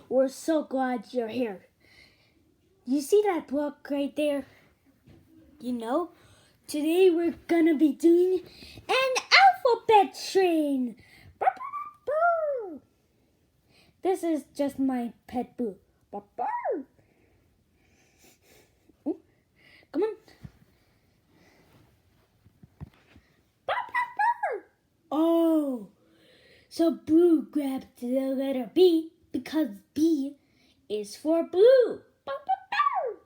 We're so glad you're here. You see that book right there? You know, today we're gonna be doing an alphabet train. Burr, burr, burr. This is just my pet boo. Burr, burr. Ooh, come on. Burr, burr, burr. Oh, so Boo grabbed the letter B because B is for blue. Burr, burr, burr.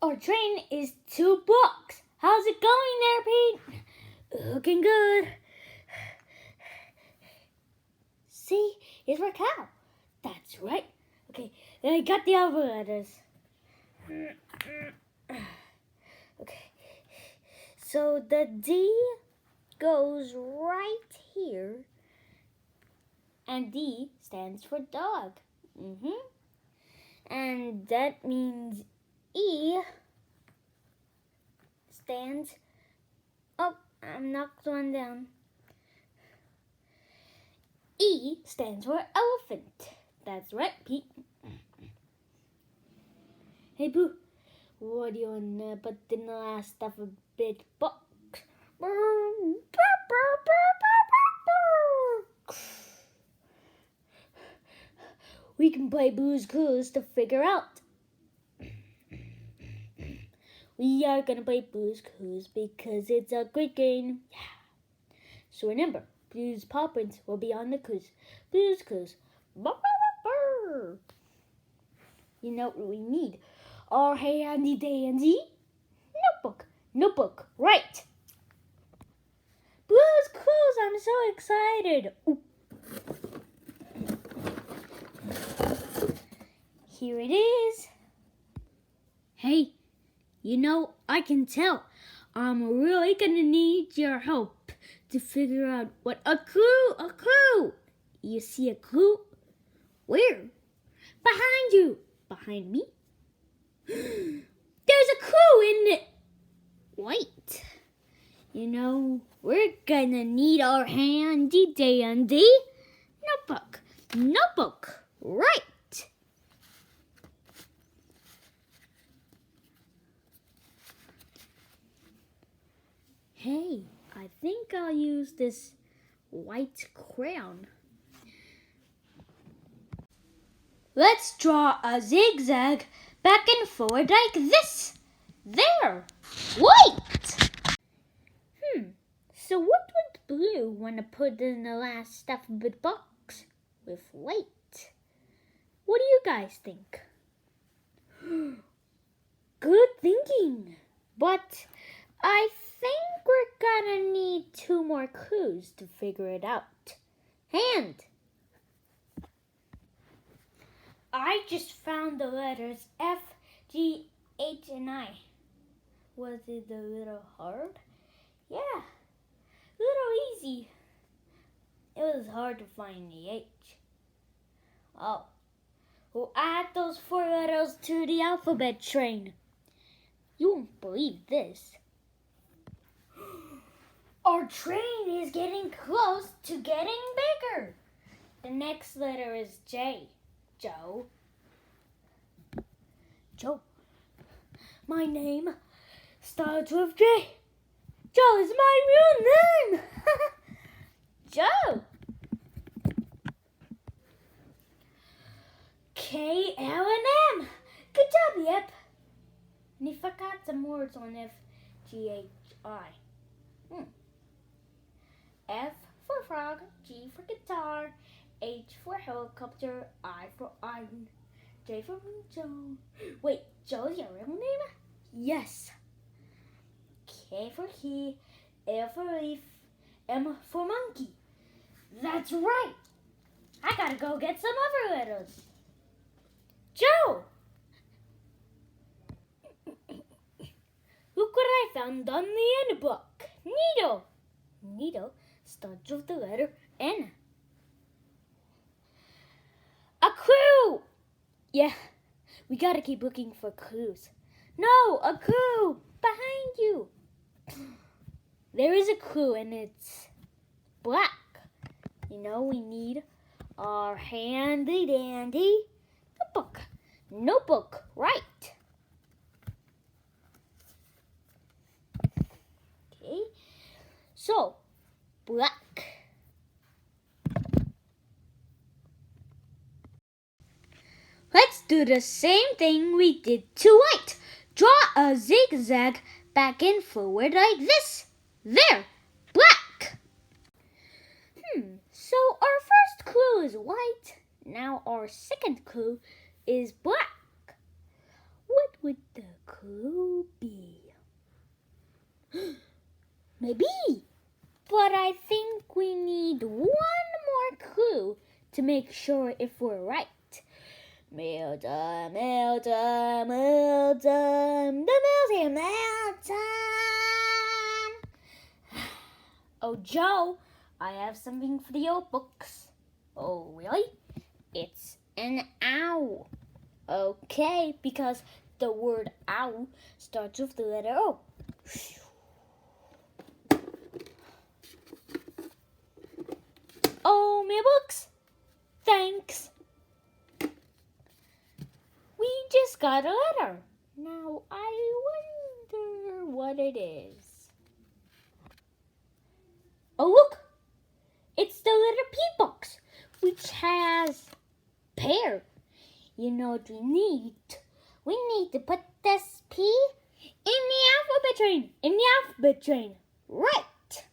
Our train is 2 blocks. How's it going there, Pete? Looking good. See, it's for cow. That's right. Okay, then I got the other letters. Okay, so the D goes right here, and D stands for dog. And that means E stands. Oh, I knocked one down. E stands for elephant. That's right, Pete. Hey, Boo, what do you want to put in the last alphabet box? We can play Boo's Clues to figure out. We are going to play Blue's Clues because it's a great game. Yeah. So remember, Blue's paw prints will be on the clues. Blue's Clues. You know what we need? Our handy dandy notebook. Notebook, right. Blue's Clues, I'm so excited. Ooh. Here it is. Hey. You know, I can tell I'm really gonna need your help to figure out what a clue. You see a clue? Where? Behind you. Behind me? There's a clue in it. Wait. You know, we're gonna need our handy dandy notebook. Notebook, right. Hey, I think I'll use this white crayon. Let's draw a zigzag back and forward like this. There. Wait! So what would Blue want to put in the last alphabet box with white? What do you guys think? Good thinking. But I think we're gonna need 2 more clues to figure it out. Hand. I just found the letters F, G, H, and I. Was it a little hard? Yeah, a little easy. It was hard to find the H. Oh, we'll add those 4 letters to the alphabet train. You won't believe this. Our train is getting close to getting bigger. The next letter is J. Joe. Joe. My name starts with J. Joe is my real name. Joe. K, L, and M. Good job, yep. And he forgot some words on F, G, H, I. F for frog, G for guitar, H for helicopter, I for iron, J for Joe. Wait, Joe's your real name? Yes. K for key, L for leaf, M for monkey. That's right. I gotta go get some other letters. Joe! Look what I found on the end book. Needle. Needle starts with the letter N. A clue! Yeah, we gotta keep looking for clues. No, a clue! Behind you! There is a clue and it's black. You know, we need Our handy dandy notebook. Notebook, right. Okay, so black. Let's do the same thing we did to white. Draw a zigzag back and forward like this. There, black. So our first clue is white. Now our second clue is black. What would the clue be? Maybe. But I think we need one more clue to make sure if we're right. Mail time, mail time, mail time, the mail time. Oh, Joe, I have something for the old books. Oh, really? It's an owl. Okay, because the word owl starts with the letter O. Oh, my books. Thanks. We just got a letter. Now I wonder what it is. Oh, look. It's the letter P box, which has pear. You know what we need? We need to put this P in the alphabet train. In the alphabet train. Right.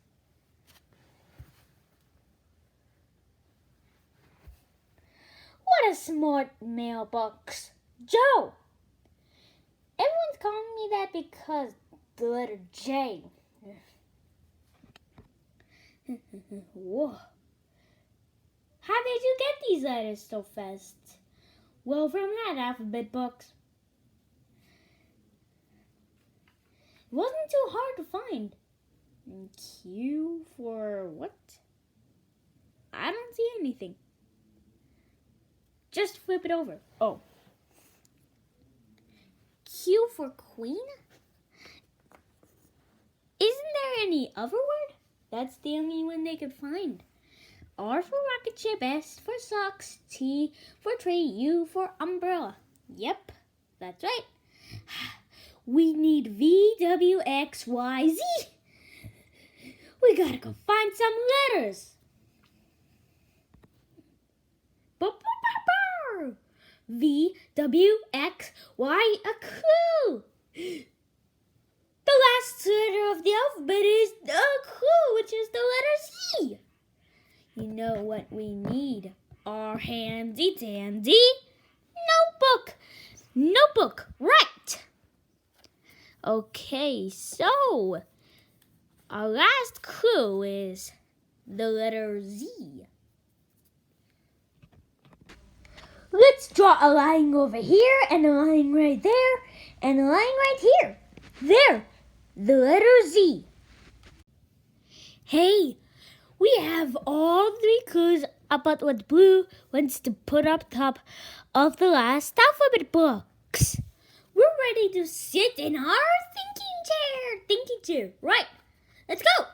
What a smart mailbox. Joe. Everyone's calling me that because the letter J. Whoa. How did you get these letters so fast? Well, from that alphabet box. It wasn't too hard to find. And Q for what? I don't see anything. Just flip it over. Oh. Q for queen? Isn't there any other word? That's the only one they could find. R for rocket ship, S for socks, T for tree, U for umbrella. Yep, that's right. We need V, W, X, Y, Z. We gotta go find some letters. V, W, X, Y, a clue. The last letter of the alphabet is a clue, which is the letter Z. You know what we need? Our handy dandy notebook. Notebook, right. Okay, so our last clue is the letter Z. Let's draw a line over here and a line right there and a line right here. There, the letter Z. Hey, we have all 3 clues about what Blue wants to put up top of the last alphabet box. We're ready to sit in our thinking chair. Right, let's go.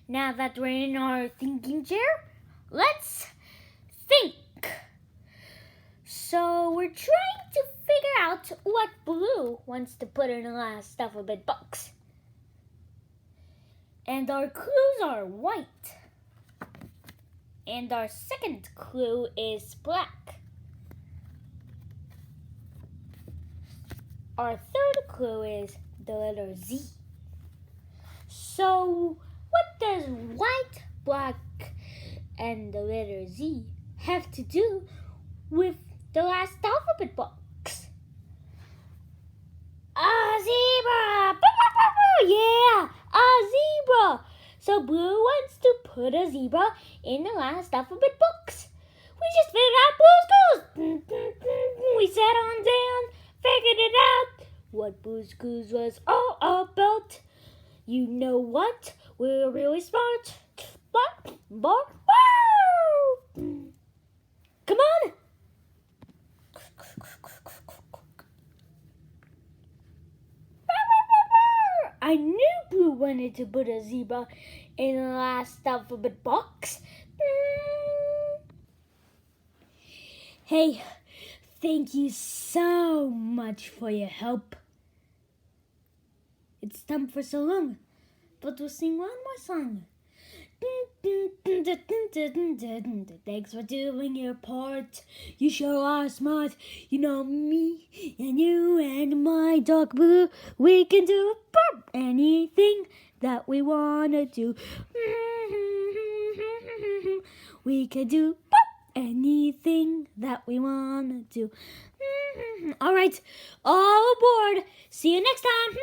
Now that we're in our thinking chair, let's think. So we're trying to figure out what Blue wants to put in the last alphabet box. And our clues are white. And our second clue is black. Our third clue is the letter Z. So what does white, black, and the letter Z have to do with the last alphabet box? A zebra! Yeah, a zebra! So Blue wants to put a zebra in the last alphabet box. We just figured out Blue's clues. We sat on down, figured it out. What Blue's clues was all about. You know what? We're really smart. Come on. I knew Blue wanted to put a zebra in the last alphabet box. Hey, thank you so much for your help. It's time for so long, but we'll sing one more song. Thanks for doing your part. You sure are smart. You know me and you and my dog Boo. We can do anything that we wanna do. We can do anything that we wanna do. All right, all aboard. See you next time.